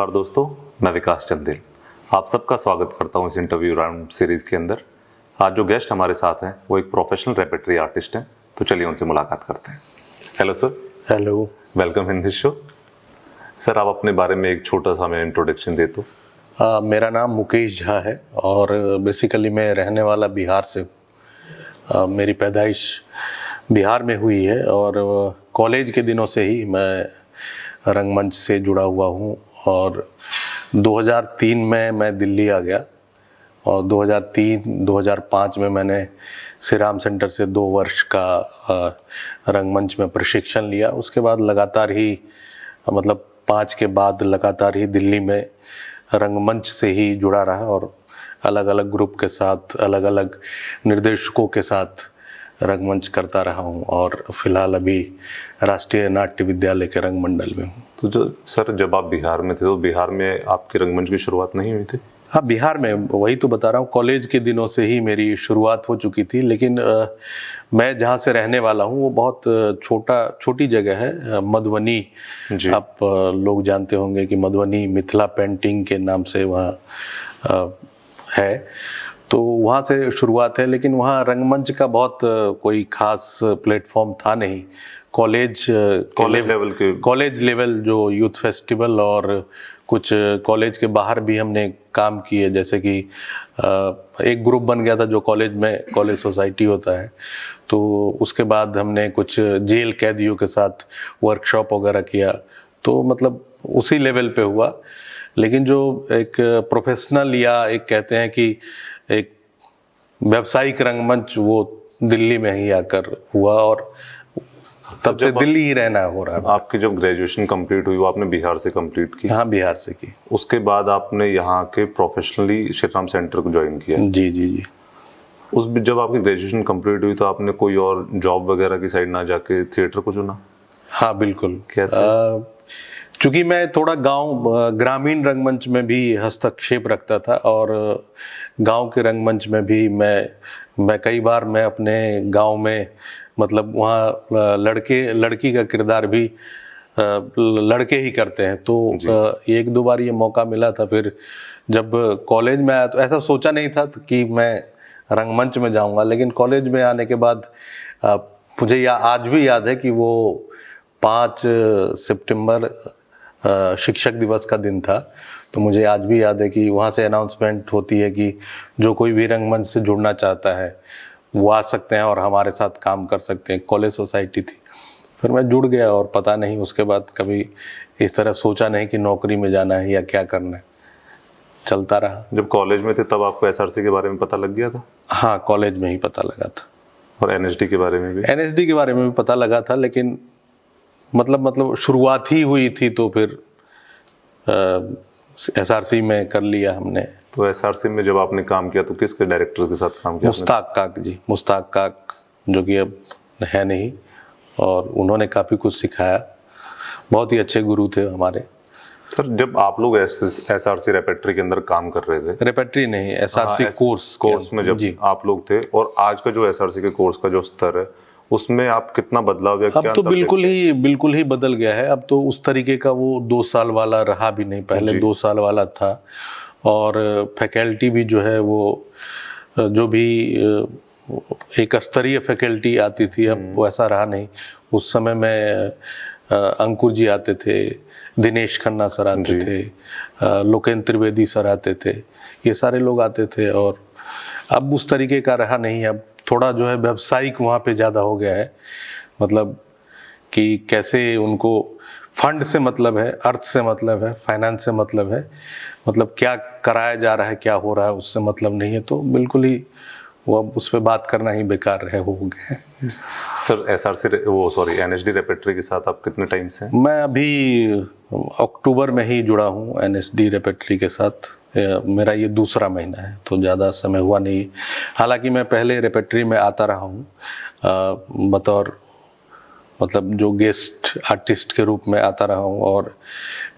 नमस्कार दोस्तों, मैं विकास चंदेल आप सबका स्वागत करता हूं इस इंटरव्यू राउंड सीरीज के अंदर। आज जो गेस्ट हमारे साथ हैं वो एक प्रोफेशनल रेपेटरी आर्टिस्ट हैं, तो चलिए उनसे मुलाकात करते हैं। Hello sir. Hello, welcome in this show. Sir, आप अपने बारे में एक छोटा सा हमें इंट्रोडक्शन दे तो। मेरा नाम मुकेश झा है और बेसिकली मैं रहने वाला बिहार से मेरी पैदाइश बिहार में हुई है और कॉलेज के दिनों से ही मैं रंगमंच से जुड़ा हुआ हूँ। और 2003 में मैं दिल्ली आ गया और 2003-2005 में मैंने श्री राम सेंटर से 2 वर्ष का रंगमंच में प्रशिक्षण लिया। उसके बाद लगातार ही 5 के बाद लगातार ही दिल्ली में रंगमंच से ही जुड़ा रहा और अलग अलग ग्रुप के साथ, अलग अलग निर्देशकों के साथ रंगमंच करता रहा हूँ और फिलहाल अभी राष्ट्रीय नाट्य विद्यालय के रंगमंडल में हूँ। तो जब आप बिहार में थे तो बिहार में आपकी रंगमंच की शुरुआत नहीं हुई थी? हाँ, बिहार में वही तो बता रहा हूँ, कॉलेज के दिनों से ही मेरी शुरुआत हो चुकी थी। लेकिन मैं जहाँ से रहने वाला हूँ वो बहुत छोटी जगह है, मधुबनी। आप लोग जानते होंगे कि मधुबनी मिथिला पेंटिंग के नाम से वहाँ है, तो वहाँ से शुरुआत है। लेकिन वहाँ रंगमंच का बहुत कोई खास प्लेटफॉर्म था नहीं। कॉलेज लेवल जो यूथ फेस्टिवल और कुछ कॉलेज के बाहर भी हमने काम किए, जैसे कि एक ग्रुप बन गया था जो कॉलेज में कॉलेज सोसाइटी होता है, तो उसके बाद हमने कुछ जेल कैदियों के साथ वर्कशॉप वगैरह किया, तो उसी लेवल पे हुआ। लेकिन जो एक प्रोफेशनल या एक कहते हैं कि एक व्यावसायिक रंगमंच, वो दिल्ली में ही आकर हुआ और तब से दिल्ली ही रहना हो रहा है। आपकी जब ग्रेजुएशन कंप्लीट हुई वो आपने बिहार से कंप्लीट की? हाँ, बिहार से की। उसके बाद आपने यहाँ के प्रोफेशनली श्री राम सेंटर को ज्वाइन किया? जी जी जी। जब आपकी ग्रेजुएशन कंप्लीट हुई तो आपने कोई और जॉब वगैरह की साइड ना जाके थिएटर को चुना? हाँ बिल्कुल। कैसे? चूंकि मैं थोड़ा ग्रामीण रंगमंच में भी हस्तक्षेप रखता था और गांव के रंगमंच में भी मैं कई बार मैं अपने गांव में वहाँ लड़की का किरदार भी लड़के ही करते हैं, तो 1-2 बार ये मौका मिला था। फिर जब कॉलेज में आया तो ऐसा सोचा नहीं था कि मैं रंगमंच में जाऊंगा, लेकिन कॉलेज में आने के बाद मुझे आज भी याद है कि वो 5 सितंबर शिक्षक दिवस का दिन था। तो मुझे आज भी याद है कि वहाँ से अनाउंसमेंट होती है कि जो कोई भी रंगमंच से जुड़ना चाहता है वो आ सकते हैं और हमारे साथ काम कर सकते हैं। कॉलेज सोसाइटी थी, फिर मैं जुड़ गया और पता नहीं उसके बाद कभी इस तरह सोचा नहीं कि नौकरी में जाना है या क्या करना है, चलता रहा। जब कॉलेज में थे तब आपको एसआरसी के बारे में पता लग गया था? हाँ, कॉलेज में ही पता लगा था। और एनएसडी के बारे में भी? एनएसडी के बारे में भी पता लगा था, लेकिन शुरुआत ही हुई थी तो फिर एसआरसी में कर लिया हमने। तो एसआरसी में जब आपने काम किया तो किसके डायरेक्टर के साथ काम किया? मुश्ताक काक, जो कि अब है नहीं, और उन्होंने काफ़ी कुछ सिखाया। बहुत ही अच्छे गुरु थे हमारे। सर, जब आप लोग एसआरसी रेपेटरी के अंदर काम कर रहे थे? रेपेटरी नहीं, एसआरसी कोर्स में जब आप लोग थे, और आज का जो एसआरसी के कोर्स का जो स्तर है उसमें आप कितना बदलाव या अब तो बिल्कुल ही बदल गया है। अब तो उस तरीके का वो 2 साल वाला रहा भी नहीं, पहले 2 साल वाला था। और फैकल्टी भी जो है वो जो भी एक स्तरीय फैकल्टी आती थी, अब वैसा रहा नहीं। उस समय में अंकुर जी आते थे, दिनेश खन्ना सर आते थे, लोकेंद्र त्रिवेदी सर आते थे, ये सारे लोग आते थे। और अब उस तरीके का रहा नहीं। अब थोड़ा जो है व्यावसायिक वहाँ पे ज़्यादा हो गया है, कि कैसे उनको फंड से मतलब है, अर्थ से मतलब है, फाइनेंस से मतलब है, क्या कराया जा रहा है, क्या हो रहा है, उससे मतलब नहीं है। तो बिल्कुल ही वो अब उस पर बात करना ही बेकार हो गया है। सर, एनएसडी रेपेटरी के साथ आप कितने टाइम से हैं? मैं अभी अक्टूबर में ही जुड़ा हूँ एनएसडी रेपेटरी के साथ। मेरा ये 2रा महीना है, तो ज़्यादा समय हुआ नहीं। हालांकि मैं पहले रेपेटरी में आता रहा हूँ बतौर जो गेस्ट आर्टिस्ट के रूप में आता रहा हूँ, और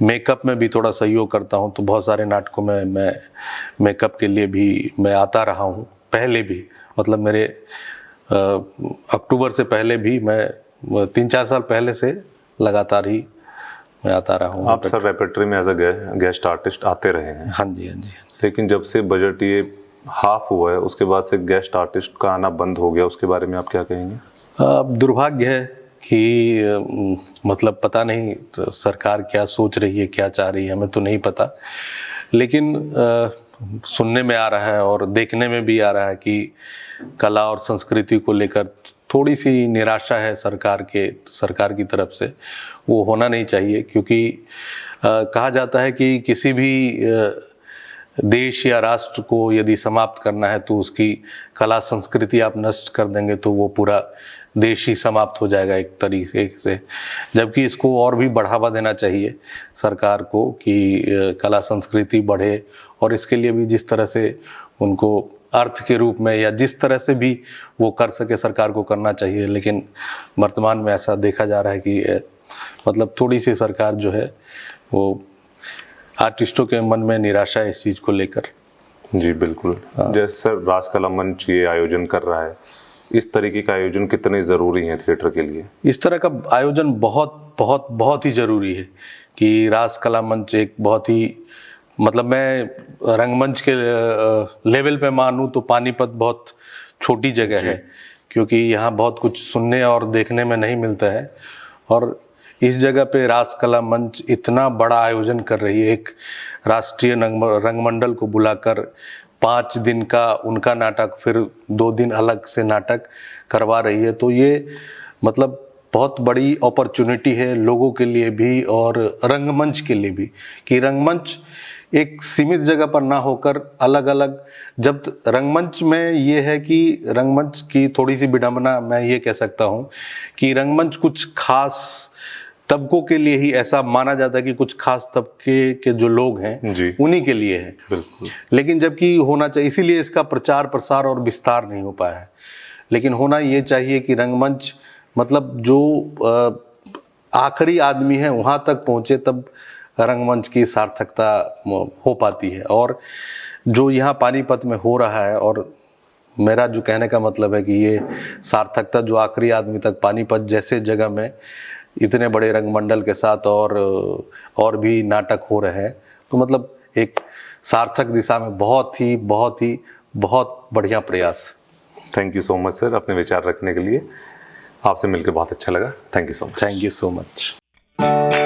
मेकअप में भी थोड़ा सहयोग करता हूँ। तो बहुत सारे नाटकों में मैं मेकअप के लिए भी मैं आता रहा हूँ। पहले भी मेरे अक्टूबर से पहले भी मैं 3-4 साल पहले से लगातार ही मैं आता रहा हूँ। आप सर रेपेट्री में एज अ गेस्ट आर्टिस्ट आते रहे हैं, हाँ जी, हाँ जी। लेकिन जब से बजट ये हाफ हुआ है उसके बाद से गेस्ट आर्टिस्ट का आना बंद हो गया, उसके बारे में आप क्या कहेंगे? दुर्भाग्य है कि मतलब पता नहीं तो सरकार क्या सोच रही है, क्या चाह रही है, हमें तो नहीं पता, लेकिन सुनने में आ रहा है और देखने में भी आ रहा है कि कला और संस्कृति को लेकर थोड़ी सी निराशा है सरकार की तरफ से। वो होना नहीं चाहिए, क्योंकि कहा जाता है कि किसी भी देश या राष्ट्र को यदि समाप्त करना है तो उसकी कला संस्कृति आप नष्ट कर देंगे तो वो पूरा देश ही समाप्त हो जाएगा एक तरीके से। जबकि इसको और भी बढ़ावा देना चाहिए सरकार को कि कला संस्कृति बढ़े, और इसके लिए भी जिस तरह से उनको अर्थ के रूप में या जिस तरह से भी वो कर सके सरकार को करना चाहिए। लेकिन वर्तमान में ऐसा देखा जा रहा है कि मतलब थोड़ी सी सरकार जो है वो आर्टिस्टों के मन में निराशा है इस चीज़ को लेकर। जी बिल्कुल। जैसे सर राजकला मंच ये आयोजन कर रहा है, इस तरीके का आयोजन कितने ज़रूरी है थिएटर के लिए? इस तरह का आयोजन बहुत बहुत बहुत ही ज़रूरी है कि राजकला मंच एक बहुत ही, मतलब मैं रंगमंच के लेवल पे मानूं तो पानीपत बहुत छोटी जगह है, क्योंकि यहाँ बहुत कुछ सुनने और देखने में नहीं मिलता है। और इस जगह पे राजकला मंच इतना बड़ा आयोजन कर रही है, एक राष्ट्रीय रंगमंडल को बुलाकर 5 दिन का उनका नाटक, फिर 2 दिन अलग से नाटक करवा रही है। तो ये मतलब बहुत बड़ी अपॉर्चुनिटी है लोगों के लिए भी और रंगमंच के लिए भी, कि रंगमंच एक सीमित जगह पर ना होकर अलग अलग, जब रंगमंच में ये है कि रंगमंच की थोड़ी सी विडंबना मैं ये कह सकता हूँ कि रंगमंच कुछ खास तबकों के लिए ही, ऐसा माना जाता है कि कुछ खास तबके के जो लोग हैं जी उन्हीं के लिए है। बिल्कुल। लेकिन जबकि होना चाहिए, इसीलिए इसका प्रचार प्रसार और विस्तार नहीं हो पाया है। लेकिन होना ये चाहिए कि रंगमंच मतलब जो आखिरी आदमी है वहाँ तक पहुँचे, तब रंगमंच की सार्थकता हो पाती है। और जो यहाँ पानीपत में हो रहा है, और मेरा जो कहने का मतलब है कि ये सार्थकता जो आखिरी आदमी तक, पानीपत जैसे जगह में इतने बड़े रंगमंडल के साथ और भी नाटक हो रहे हैं, तो मतलब एक सार्थक दिशा में बहुत बढ़िया प्रयास। Thank you so much sir अपने विचार रखने के लिए। आपसे मिलकर बहुत अच्छा लगा। Thank you so much. Thank you so much.